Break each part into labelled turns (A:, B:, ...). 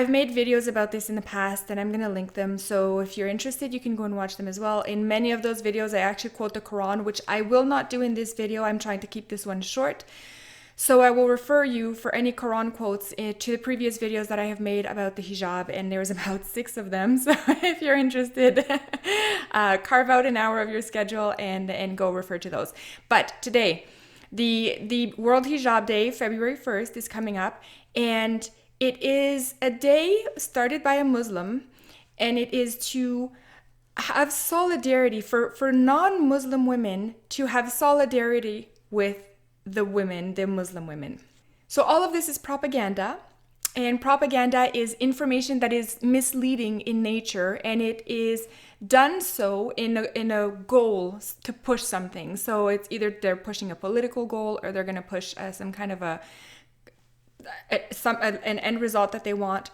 A: I've made videos about this in the past and I'm going to link them. So if you're interested, you can go and watch them as well. In many of those videos, I actually quote the Quran, which I will not do in this video. I'm trying to keep this one short. So I will refer you for any Quran quotes to the previous videos that I have made about the hijab, and there's about 6 of them. So if you're interested, carve out an hour of your schedule and go refer to those. But today, the World Hijab Day, February 1st, is coming up, and it is a day started by a Muslim, and it is to have solidarity for non-Muslim women to have solidarity with the women, the Muslim women. So all of this is propaganda, and propaganda is information that is misleading in nature, and it is done so in a goal to push something. So it's either they're pushing a political goal or they're going to push some kind of an end result that they want.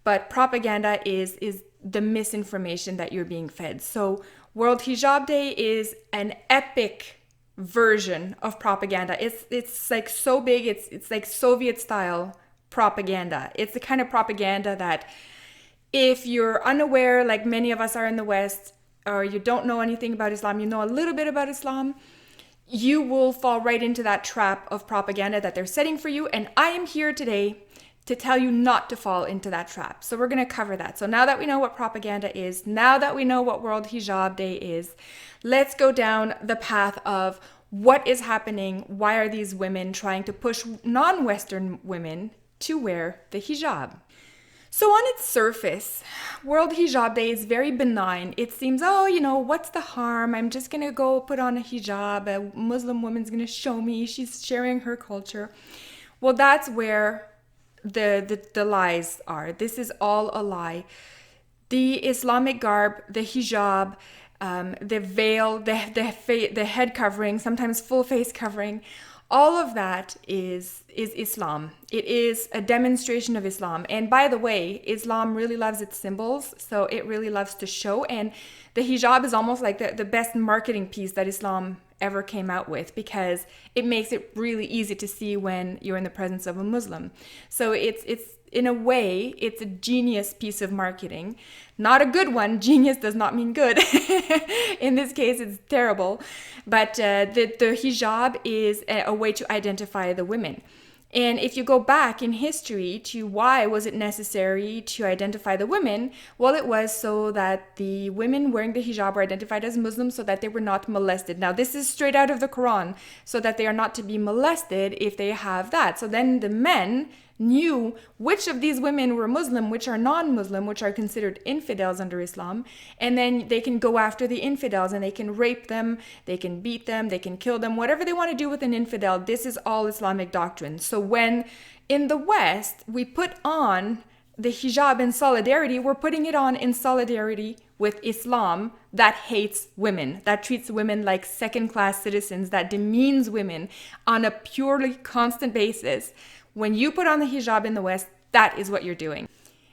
A: But propaganda is the misinformation that you're being fed. So World Hijab Day is an epic version of propaganda. It's like so big, it's like Soviet style propaganda. It's the kind of propaganda that if you're unaware, like many of us are in the West, or you don't know anything about Islam, you know a little bit about Islam, you will fall right into that trap of propaganda that they're setting for you. And I am here today to tell you not to fall into that trap. So we're going to cover that. So now that we know what propaganda is, now that we know what World Hijab Day is, let's go down the path of what is happening. Why are these women trying to push non-Western women to wear the hijab? So on its surface, World Hijab Day is very benign. It seems, what's the harm? I'm just going to go put on a hijab. A Muslim woman's going to show me she's sharing her culture. Well, that's where the lies are. This is all a lie. The Islamic garb, the hijab, the veil, the head covering, sometimes full face covering, all of that is Islam. It is a demonstration of Islam. And by the way, Islam really loves its symbols, so it really loves to show. And the hijab is almost like the best marketing piece that Islam ever came out with, because it makes it really easy to see when you're in the presence of a Muslim. So it's in a way, it's a genius piece of marketing. Not a good one. Genius does not mean good. In this case, it's terrible. But the hijab is a way to identify the women. And if you go back in history to why was it necessary to identify the women, well, it was so that the women wearing the hijab were identified as Muslims so that they were not molested. Now, this is straight out of the Quran, so that they are not to be molested if they have that. So then the men knew which of these women were Muslim, which are non-Muslim, which are considered infidels under Islam, and then they can go after the infidels and they can rape them, they can beat them, they can kill them, whatever they want to do with an infidel. This is all Islamic doctrine. So when in the West we put on the hijab in solidarity, we're putting it on in solidarity with Islam that hates women, that treats women like second-class citizens, that demeans women on a purely constant basis. When you put on the hijab in the West, that is what you're doing.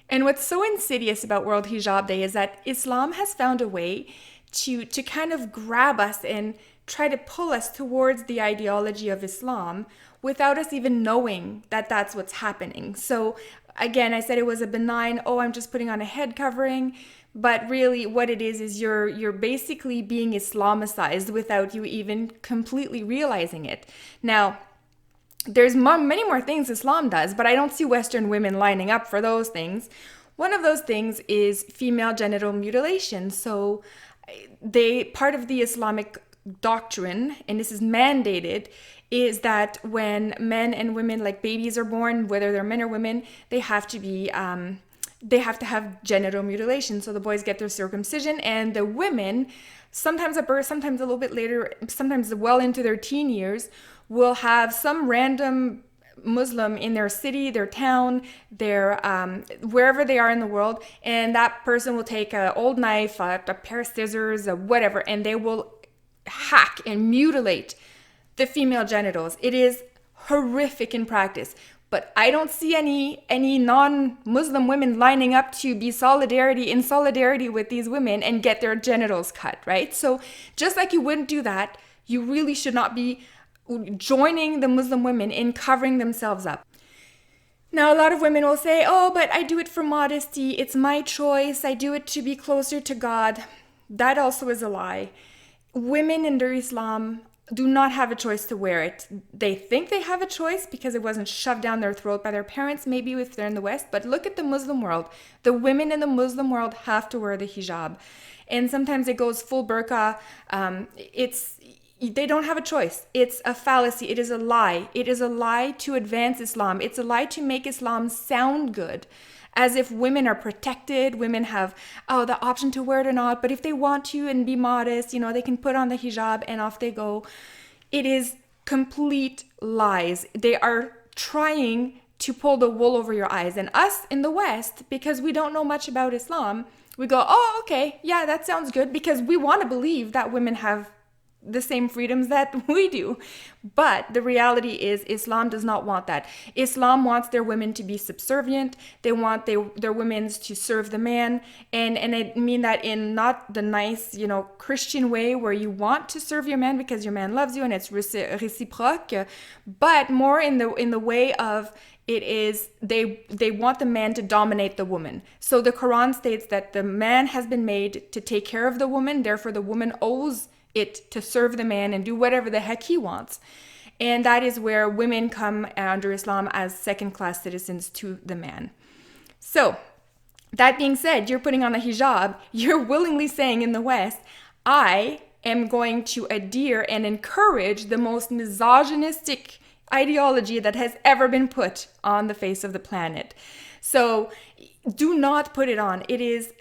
A: And what's so insidious about World Hijab Day is that Islam has found a way to kind of grab us and try to pull us towards the ideology of Islam without us even knowing that that's what's happening. So again, I said it was a benign, I'm just putting on a head covering. But really what it is you're basically being Islamicized without you even completely realizing it. Now, there's many more things Islam does, but I don't see Western women lining up for those things. One of those things is female genital mutilation. So part of the Islamic doctrine, and this is mandated, is that when men and women, like babies, are born, whether they're men or women, they have to have genital mutilation. So the boys get their circumcision, and the women, sometimes at birth, sometimes a little bit later, sometimes well into their teen years, will have some random Muslim in their city, their town, their wherever they are in the world, and that person will take an old knife, a pair of scissors, whatever, and they will hack and mutilate the female genitals. It is horrific in practice. But I don't see any non-Muslim women lining up to be in solidarity with these women and get their genitals cut, right? So just like you wouldn't do that, you really should not be joining the Muslim women in covering themselves up. Now, a lot of women will say, oh, but I do it for modesty. It's my choice. I do it to be closer to God. That also is a lie. Women in their Islam do not have a choice to wear it. They think they have a choice because it wasn't shoved down their throat by their parents, maybe if they're in the West. But look at the Muslim world. The women in the Muslim world have to wear the hijab. And sometimes it goes full burqa. They don't have a choice. It's a fallacy. It is a lie. It is a lie to advance Islam. It's a lie to make Islam sound good, as if women are protected. Women have, the option to wear it or not. But if they want to and be modest, they can put on the hijab and off they go. It is complete lies. They are trying to pull the wool over your eyes. And us in the West, because we don't know much about Islam, we go, oh, okay, yeah, that sounds good, because we want to believe that women have the same freedoms that we do. But the reality is Islam does not want that. Islam wants their women to be subservient. They want their women to serve the man. And I mean that in not the nice, Christian way where you want to serve your man because your man loves you and it's reciproque, but more in the way of it is they want the man to dominate the woman. So the Quran states that the man has been made to take care of the woman, therefore the woman owes it to serve the man and do whatever the heck he wants. And that is where women come under Islam as second-class citizens to the man. So, that being said, you're putting on a hijab, you're willingly saying in the West, I am going to adhere and encourage the most misogynistic ideology that has ever been put on the face of the planet. So, do not put it on. It is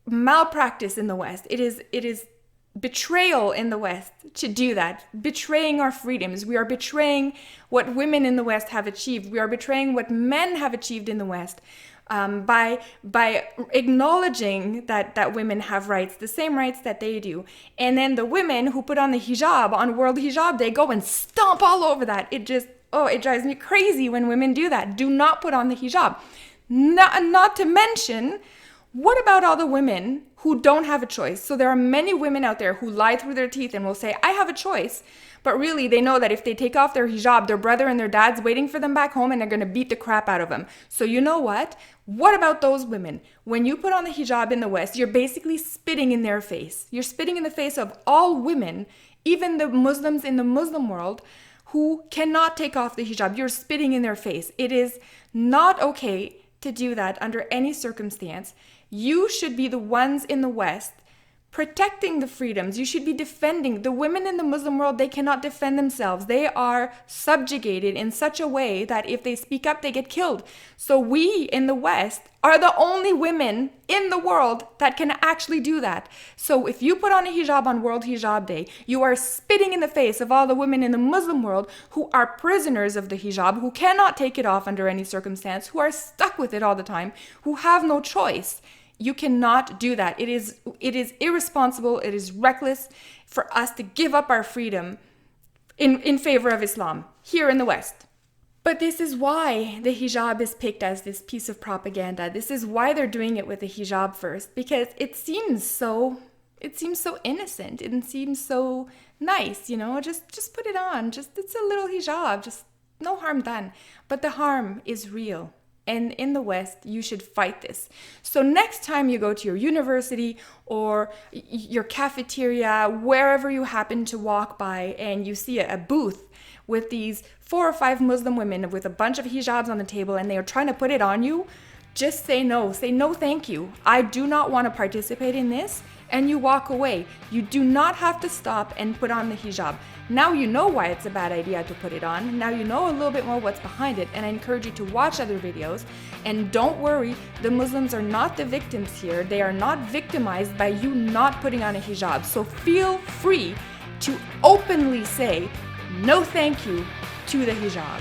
A: malpractice in the West. It is betrayal in the West to do that, betraying our freedoms. We are betraying what women in the West have achieved. We are betraying what men have achieved in the West by acknowledging that women have rights, the same rights that they do. And then the women who put on the hijab on World Hijab Day go and stomp all over that. It drives me crazy when women do that. Do not put on the hijab. Not to mention, what about all the women who don't have a choice? So there are many women out there who lie through their teeth and will say, I have a choice. But really, they know that if they take off their hijab, their brother and their dad's waiting for them back home and they're going to beat the crap out of them. So you know what? What about those women? When you put on the hijab in the West, you're basically spitting in their face. You're spitting in the face of all women, even the Muslims in the Muslim world, who cannot take off the hijab. You're spitting in their face. It is not okay to do that under any circumstance. You should be the ones in the West protecting the freedoms. You should be defending. The women in the Muslim world, they cannot defend themselves. They are subjugated in such a way that if they speak up, they get killed. So we in the West are the only women in the world that can actually do that. So if you put on a hijab on World Hijab Day, you are spitting in the face of all the women in the Muslim world who are prisoners of the hijab, who cannot take it off under any circumstance, who are stuck with it all the time, who have no choice. You cannot do that. It is irresponsible. It is reckless for us to give up our freedom in favor of Islam here in the West. But this is why the hijab is picked as this piece of propaganda. This is why they're doing it with the hijab first, because it seems so innocent. It seems so nice, just put it on. It's a little hijab, just no harm done. But the harm is real. And in the West, you should fight this. So next time you go to your university or your cafeteria, wherever you happen to walk by, and you see a booth with these 4 or 5 Muslim women with a bunch of hijabs on the table and they are trying to put it on you, just say no. Say no, thank you. I do not want to participate in this. And you walk away. You do not have to stop and put on the hijab. Now you know why it's a bad idea to put it on. Now you know a little bit more what's behind it, and I encourage you to watch other videos. And don't worry, the Muslims are not the victims here. They are not victimized by you not putting on a hijab. So feel free to openly say no thank you to the hijab.